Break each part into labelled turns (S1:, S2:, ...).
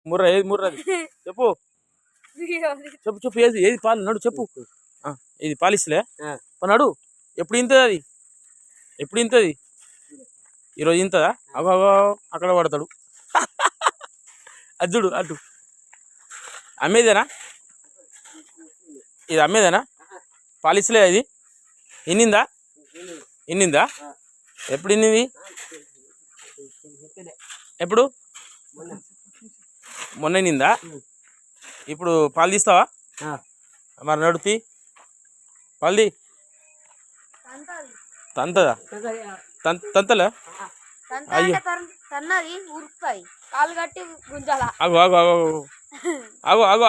S1: ముర్ర ఏది ముర్రది చెప్పు చెప్పు చెప్పు ఏది ఏది పాలు నడు చెప్పు ఇది పాలిస్తలే నడు ఎప్పుడు ఇంతది అది ఎప్పుడు ఇంతది ఈరోజు ఇంతదా అగో అగో అక్కడ పడతాడు అజ్జుడు అటు అమ్మేదేనా ఇది అమ్మేదేనా పాలిస్తలే ఇది ఇన్నిందా ఇన్నిందా ఎప్పుడు ఇన్నింది ఎప్పుడు మొన్న ఇన్నిందా ఇప్పుడు పాలు తీస్తావా మరి నడుతి పాలు తీ తంతదా తంతలే అయ్యో ఆగు ఆగు ఆగు ఆగు ఆగు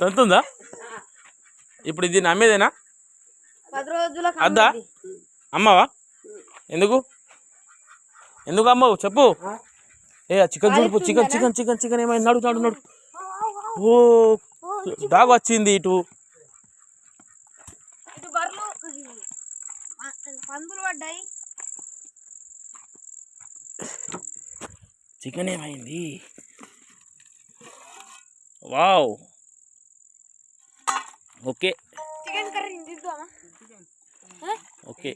S1: తంతుందా ఇప్పుడు ఇది నమ్మేదేనా అద్దా అమ్మావా ఎందుకు ఎందుకు అమ్మవు చెప్పు ఏ చికెన్ చూడు చికెన్ చికెన్ చికెన్ చికెన్ ఏమైంది నడు నడు నడు ఓ డాగ్ వచ్చింది ఇటు చికెన్ ఏమైంది వావ్ ఓకే ఓకే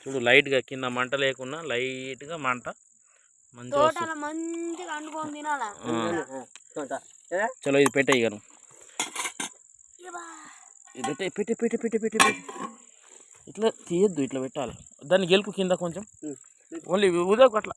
S1: చూడు లైట్గా కింద మంట లేకున్నా లైట్గా మంట మంచిగా చలో ఇది పెట్టే ఇక పెట్టే పెట్టే పెట్టే పెట్టే పెట్టే పెట్టే ఇట్లా తీయద్దు ఇట్లా పెట్టాలి దాన్ని గెలుపు కింద కొంచెం ఓన్లీ ఉదకు అట్లా